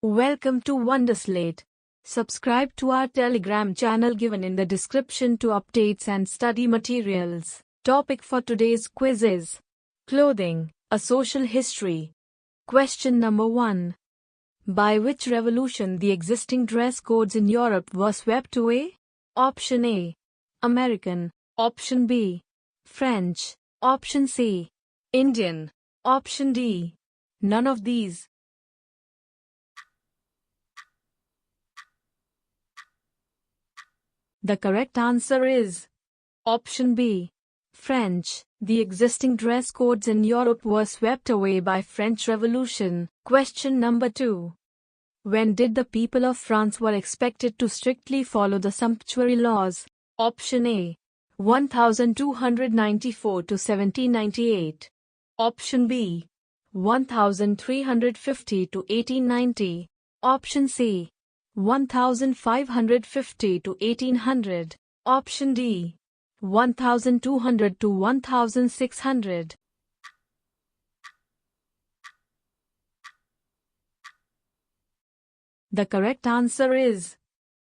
Welcome to Wonderslate. Subscribe to our Telegram channel given in the description to updates and study materials. Topic for today's quiz is Clothing, a Social History. Question number 1. By which revolution the existing dress codes in Europe were swept away? Option A. American. Option B. French. Option C. Indian. Option D. None of these. The correct answer is Option B. French. The existing dress codes in Europe were swept away by French Revolution. Question number 2. When did the people of France were expected to strictly follow the sumptuary laws? Option A. 1294 to 1798. Option B. 1350 to 1890. Option C. 1550 to 1800. Option D. 1200 to 1600. The correct answer is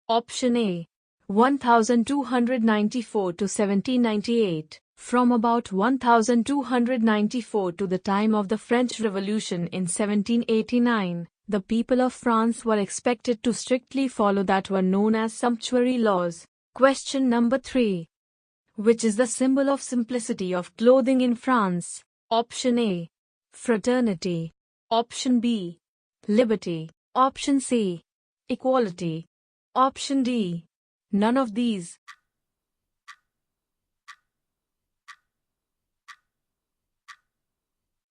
Option A. 1294 to 1798. From about 1294 to the time of the French Revolution in 1789, the people of France were expected to strictly follow that were known as sumptuary laws. Question number 3. Which is the symbol of simplicity of clothing in France? Option A. Fraternity. Option B. Liberty. Option C. Equality. Option D. None of these.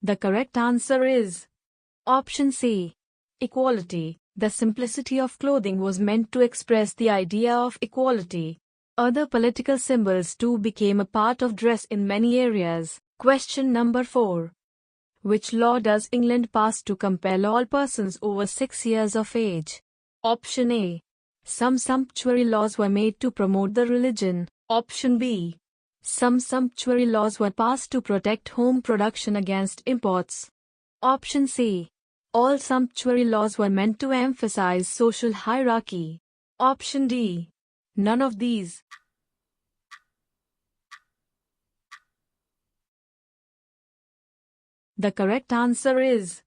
The correct answer is Option C. Equality. The simplicity of clothing was meant to express the idea of equality. Other political symbols too became a part of dress in many areas. Question number 4. Which law does England pass to compel all persons over 6 years of age? Option A. Some sumptuary laws were made to promote the religion. Option B. Some sumptuary laws were passed to protect home production against imports. Option C. All sumptuary laws were meant to emphasize social hierarchy. Option D. None of these. The correct answer is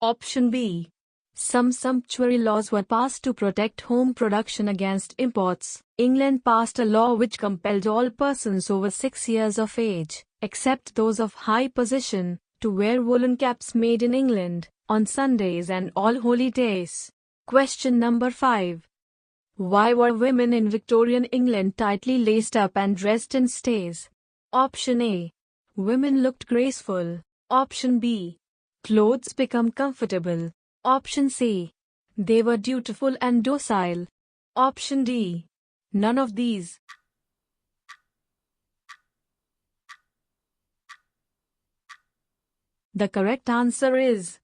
Option B. Some sumptuary laws were passed to protect home production against imports. England passed a law which compelled all persons over 6 years of age, except those of high position, to wear woolen caps made in England on Sundays and all holy days. Question number 5. Why were women in Victorian England tightly laced up and dressed in stays? Option A. Women looked graceful. Option B. Clothes become comfortable. Option C. They were dutiful and docile. Option D. None of these. The correct answer is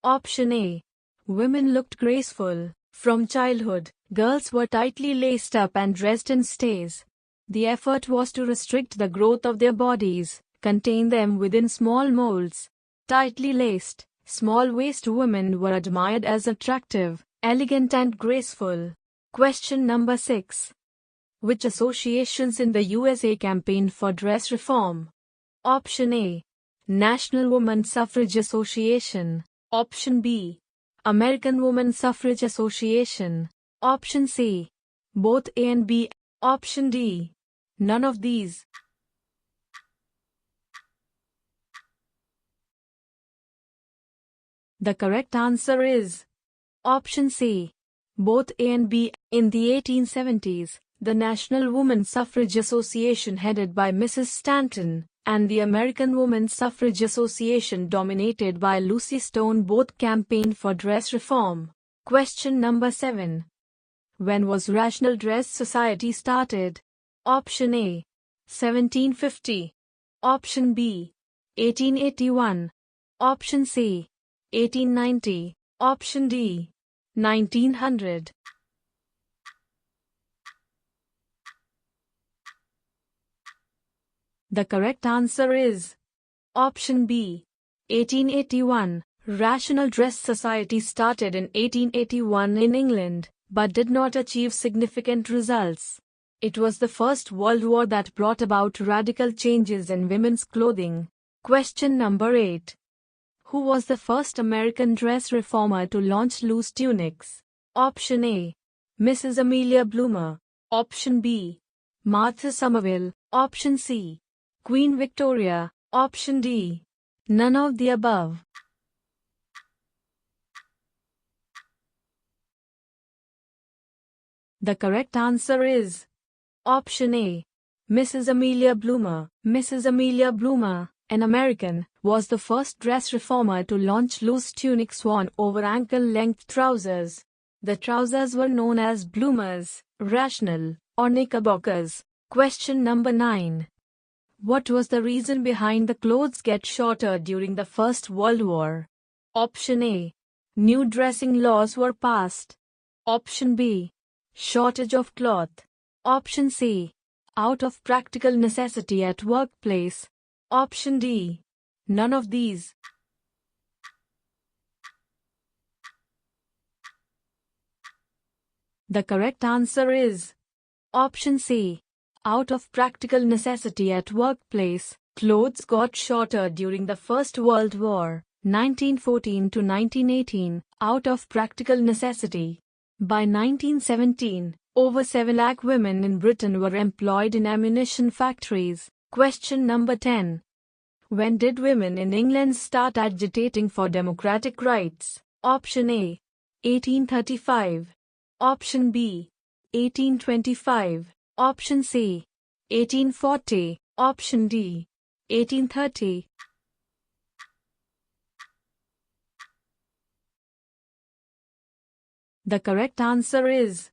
Option A. Women looked graceful. From childhood, girls were tightly laced up and dressed in stays. The effort was to restrict the growth of their bodies, contain them within small molds. Tightly laced, small-waist women were admired as attractive, elegant and graceful. Question number 6. Which associations in the USA campaigned for dress reform? Option A. National WomanSuffrage Association. Option B. American WomanSuffrage Association. Option C. Both A and B. Option D. None of these. The correct answer is Option C. Both A and B. In the 1870s, the National Woman Suffrage Association headed by Mrs. Stanton, and the American Women's Suffrage Association dominated by Lucy Stone both campaigned for dress reform. Question number 7. When was Rational Dress Society started? Option A. 1750. Option B. 1881. Option C. 1890. Option D. 1900. The correct answer is Option B. 1881. Rational Dress Society started in 1881 in England, but did not achieve significant results. It was the First World War that brought about radical changes in women's clothing. Question number 8. Who was the first American dress reformer to launch loose tunics? Option A. Mrs. Amelia Bloomer. Option B. Martha Somerville. Option C. Queen Victoria. Option D. None of the above. The correct answer is Option A. Mrs. Amelia Bloomer. Mrs. Amelia Bloomer, an American, was the first dress reformer to launch loose tunics worn over ankle-length trousers. The trousers were known as bloomers, rational, or knickerbockers. Question number 9. What was the reason behind the clothes get shorter during the First World War? Option A. New dressing laws were passed. Option B. Shortage of cloth. Option C. Out of practical necessity at workplace. Option D. None of these. The correct answer is Option C. Out of practical necessity at workplace. Clothes got shorter during the First World War, 1914 to 1918, out of practical necessity. By 1917, over 7 lakh women in Britain were employed in ammunition factories. Question number 10. When did women in England start agitating for democratic rights? Option A. 1835. Option B. 1825. Option C. 1840. Option D. 1830. The correct answer is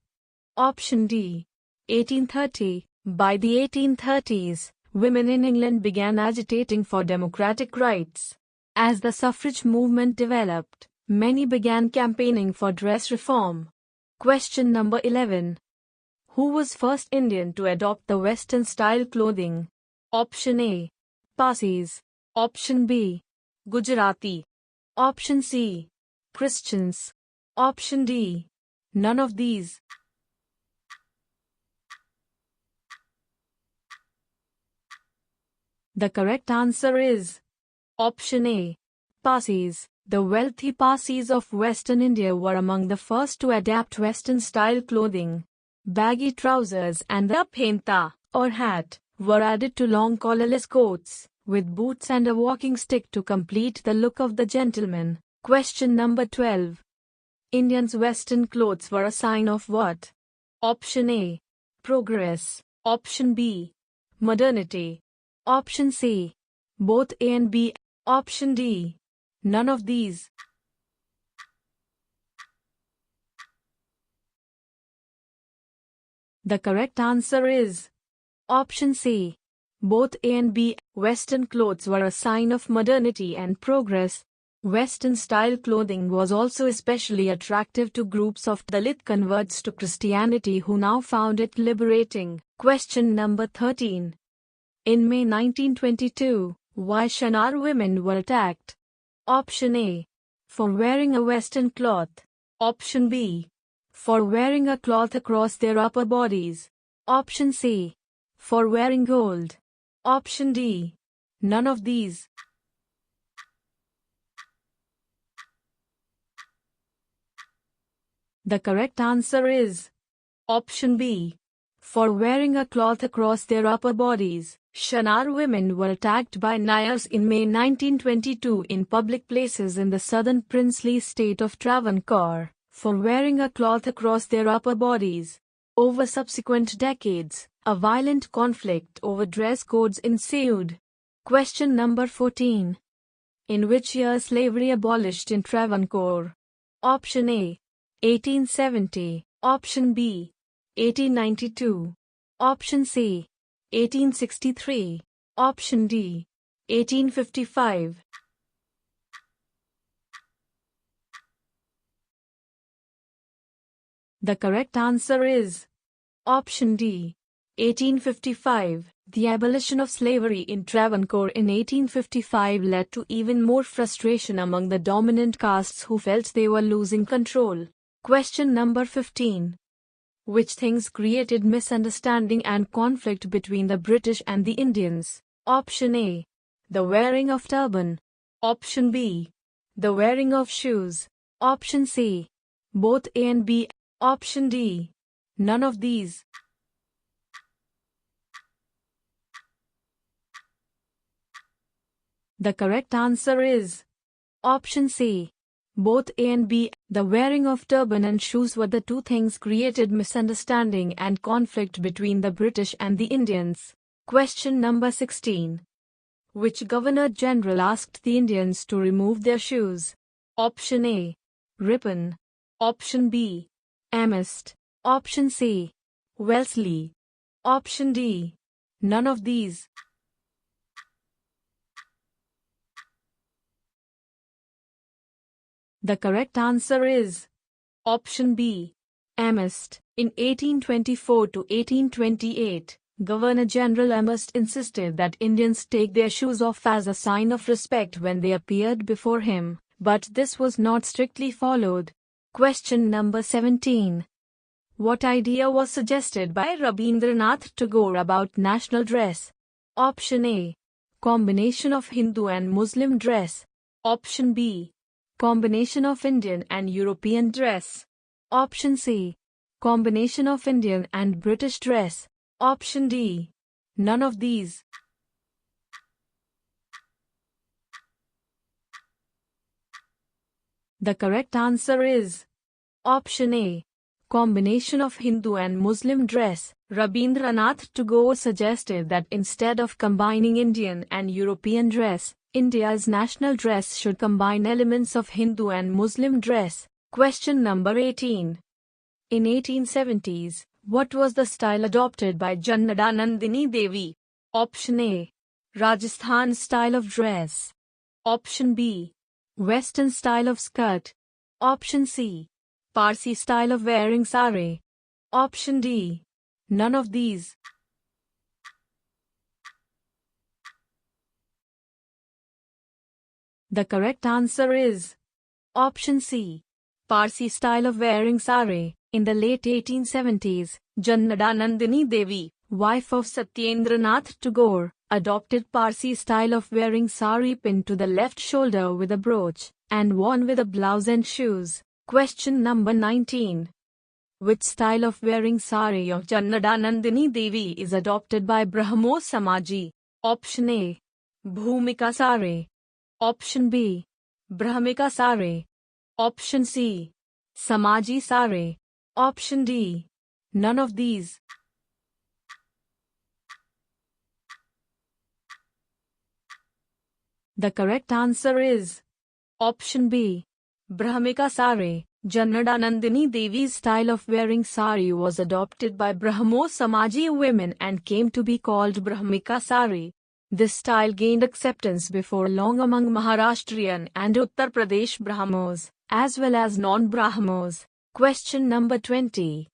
Option D. 1830. By the 1830s, women in England began agitating for democratic rights. As the suffrage movement developed, many began campaigning for dress reform. Question number 11. Who was first Indian to adopt the Western style clothing? Option A. Parsis. Option B. Gujarati. Option C. Christians. Option D. None of these. The correct answer is Option A. Parsis. The wealthy Parsis of Western India were among the first to adapt Western-style clothing. Baggy trousers and the phenta, or hat, were added to long collarless coats, with boots and a walking stick to complete the look of the gentleman. Question number 12. Indians' Western clothes were a sign of what? Option A. Progress. Option B. Modernity. Option C. Both A and B. Option D. None of these. The correct answer is Option C. Both A and B. Western clothes were a sign of modernity and progress. Western-style clothing was also especially attractive to groups of Dalit converts to Christianity who now found it liberating. Question number 13. In May 1922, why Shanar women were attacked? Option A. For wearing a Western cloth. Option B. For wearing a cloth across their upper bodies. Option C. For wearing gold. Option D. None of these. The correct answer is Option B. For wearing a cloth across their upper bodies. Shanar women were attacked by Nayars in May 1922 in public places in the southern princely state of Travancore, for wearing a cloth across their upper bodies. Over subsequent decades, a violent conflict over dress codes ensued. Question number 14. In which year slavery abolished in Travancore? Option A. 1870. Option B. 1892. Option C. 1863. Option D. 1855. The correct answer is Option D. 1855. The abolition of slavery in Travancore in 1855 led to even more frustration among the dominant castes who felt they were losing control. Question number 15. Which things created misunderstanding and conflict between the British and the Indians? Option A. The wearing of turban. Option B. The wearing of shoes. Option C. Both A and B. Option D. None of these. The correct answer is option C. Both A and B. The wearing of turban and shoes were the two things created misunderstanding and conflict between the British and the Indians. Question number 16. Which Governor-General asked the Indians to remove their shoes? Option A. Ripon. Option B. Amherst. Option C. Wellesley. Option D. None of these. The correct answer is option B. Amherst. In 1824 to 1828, Governor-General Amherst insisted that Indians take their shoes off as a sign of respect when they appeared before him, but this was not strictly followed. Question number 17. What idea was suggested by Rabindranath Tagore about national dress? Option A. Combination of Hindu and Muslim dress. Option B. Combination of Indian and European dress. Option C. Combination of Indian and British dress. Option D. None of these. The correct answer is option A. Combination of Hindu and Muslim dress. Rabindranath Tagore suggested that instead of combining Indian and European dress, India's national dress should combine elements of Hindu and Muslim dress. Question number 18. In 1870s, what was the style adopted by Jana Dananddana Devi? Option A. Rajasthan style of dress. Option B. Western style of skirt. Option C. Parsi style of wearing sari. Option D. None of these. The correct answer is option C. Parsi style of wearing sari. In the late 1870s, Jana Dananddana Devi, wife of Satyendranath Tagore, adopted Parsi style of wearing sari pinned to the left shoulder with a brooch, and worn with a blouse and shoes. Question number 19. Which style of wearing sari of Jana Dananddana Devi is adopted by Brahmo Samaji? Option A. Bhumika sari. Option B. Brahmika sari. Option C. Samaji sari. Option D. None of these. The correct answer is option B. Brahmika sari. Jana Dananddana Devi's style of wearing sari was adopted by Brahmo Samaji women and came to be called Brahmika sari. This style gained acceptance before long among Maharashtrian and Uttar Pradesh Brahmos, as well as non-Brahmos. Question number 20.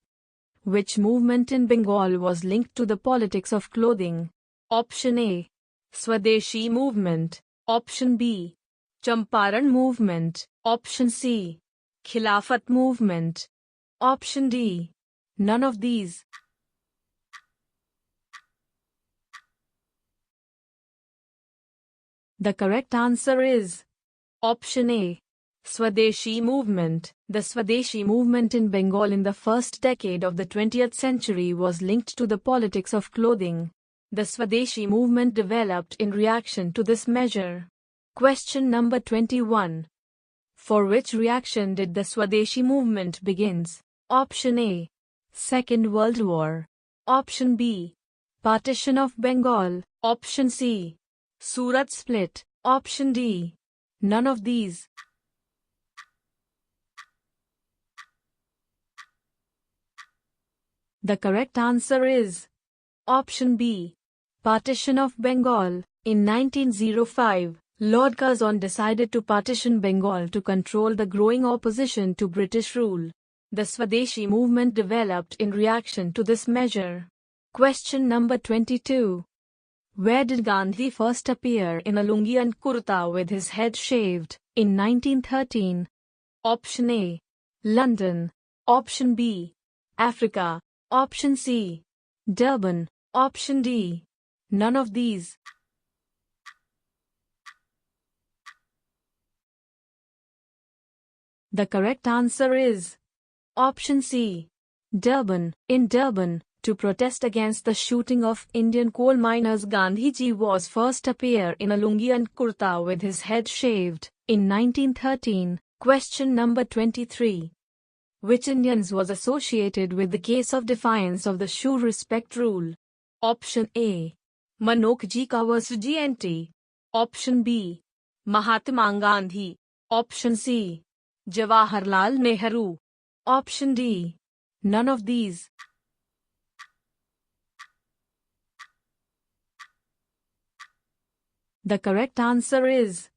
Which movement in Bengal was linked to the politics of clothing? Option A. Swadeshi movement. Option B. Champaran movement. Option C. Khilafat movement. Option D. None of these. The correct answer is option A. Swadeshi movement. The Swadeshi movement in Bengal in the first decade of the 20th century was linked to the politics of clothing. The Swadeshi movement developed in reaction to this measure. Question number 21. For which reaction did the Swadeshi movement begins? Option A. Second World War. Option B. Partition of Bengal. Option C. Surat split. Option D. None of these. The correct answer is option B. Partition of Bengal. In 1905, Lord Curzon decided to partition Bengal to control the growing opposition to British rule. The Swadeshi movement developed in reaction to this measure. Question number 22. Where did Gandhi first appear in a lungi and kurta with his head shaved? In 1913. Option A. London. Option B. Africa. Option C. Durban. Option D. None of these. The correct answer is option C. Durban. In Durban, to protest against the shooting of Indian coal miners, Gandhiji was first appear in a lungi and kurta with his head shaved, in 1913. Question number 23. Which Indians was associated with the case of defiance of the shoe respect rule? Option A. Manokji Kawasujiyenti. Option B. Mahatma Gandhi. Option C. Jawaharlal Nehru. Option D. None of these. The correct answer is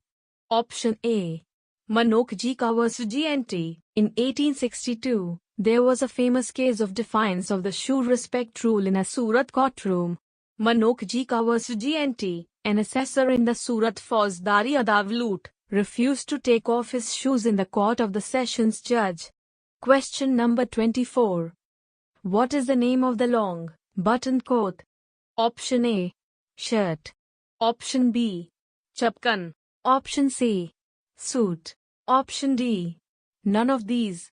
option A. Manokji Kawasujiyenti. In 1862, there was a famous case of defiance of the shoe respect rule in a Surat courtroom. Manokji Kawasujiyenti, an assessor in the Surat Fauzdari Adalut, refused to take off his shoes in the court of the sessions judge. Question number 24. What is the name of the long, button coat? Option A. Shirt. Option B. Chapkan. Option C. Suit. Option D. None of these.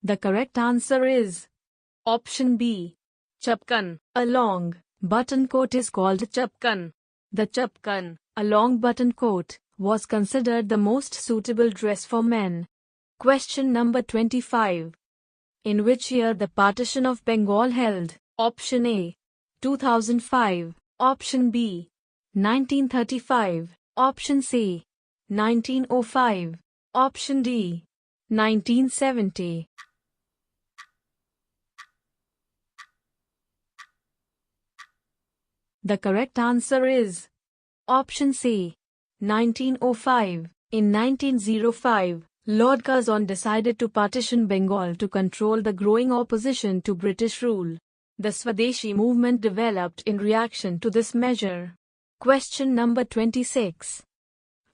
The correct answer is option B. Chapkan. A long button coat is called chapkan. The chapkan, a long button coat, was considered the most suitable dress for men. Question number 25. In which year the partition of Bengal held? Option A. 2005. Option B. 1935. Option C. 1905. Option D. 1970. The correct answer is option C. 1905. In 1905, Lord Curzon decided to partition Bengal to control the growing opposition to British rule. The Swadeshi movement developed in reaction to this measure. Question number 26.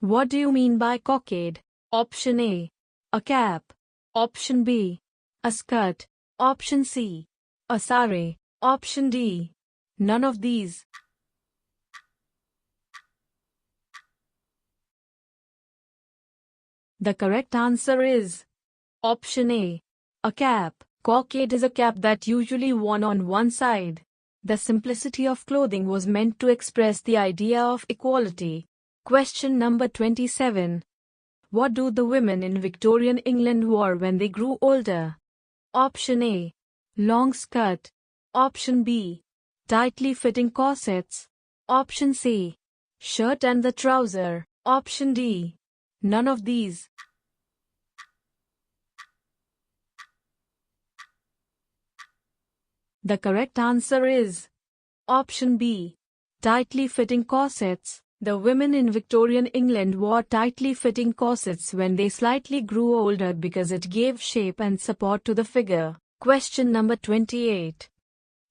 What do you mean by cockade? Option A. A cap. Option B. A skirt. Option C. A sari. Option D. None of these. The correct answer is option A. A cap. Cockade is a cap that usually worn on one side. The simplicity of clothing was meant to express the idea of equality. Question number 27. What do the women in Victorian England wear when they grew older? Option A. Long skirt. Option B. Tightly fitting corsets. Option C. Shirt and the trouser. Option D. None of these. The correct answer is option B. Tightly fitting corsets. The women in Victorian England wore tightly fitting corsets when they slightly grew older because it gave shape and support to the figure. Question number 28.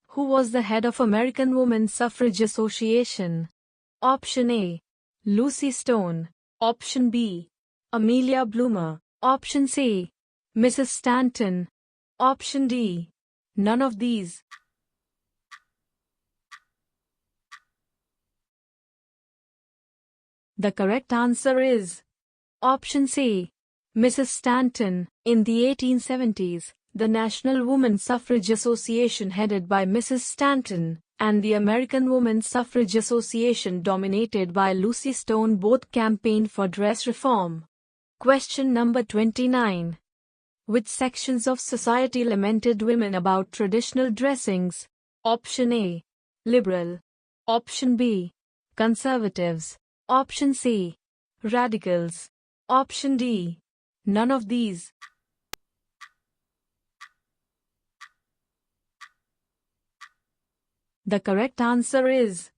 Who was the head of American WomanSuffrage Association? Option A. Lucy Stone. Option B. Amelia Bloomer. Option C. Mrs. Stanton. Option D. None of these. The correct answer is option C. Mrs. Stanton. In the 1870s, the National Woman Suffrage Association headed by Mrs. Stanton and the American WomanSuffrage Association dominated by Lucy Stone both campaigned for dress reform. Question number 29. Which sections of society lamented women about traditional dressings? Option A. Liberal. Option B. Conservatives. Option C. Radicals. Option D. None of these. The correct answer is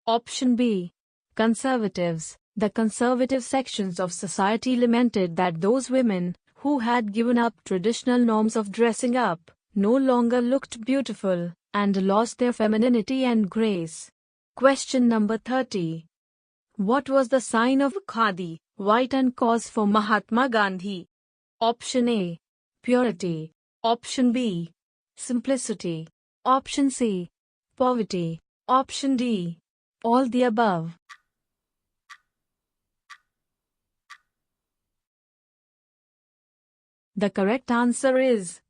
option B. Conservatives. The conservative sections of society lamented that those women who had given up traditional norms of dressing up no longer looked beautiful, and lost their femininity and grace. Question number 30. What was the sign of khadi, white and cause for Mahatma Gandhi? Option A. Purity. Option B. Simplicity. Option C. Poverty. Option D. All the above. The correct answer is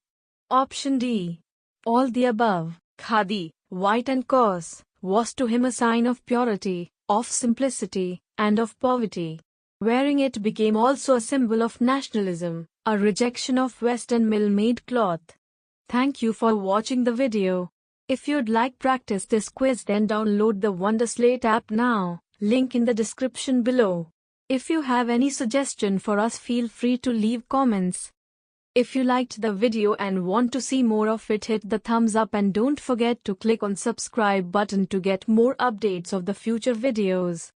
option D. All the above. Khadi, white and coarse, was to him a sign of purity, of simplicity, and of poverty. Wearing it became also a symbol of nationalism, a rejection of Western mill-made cloth. Thank you for watching the video. If you'd like practice this quiz, then download the Wonderslate app now, link in the description below. If you have any suggestion for us, feel free to leave comments. If you liked the video and want to see more of it, hit the thumbs up and don't forget to click on subscribe button to get more updates of the future videos.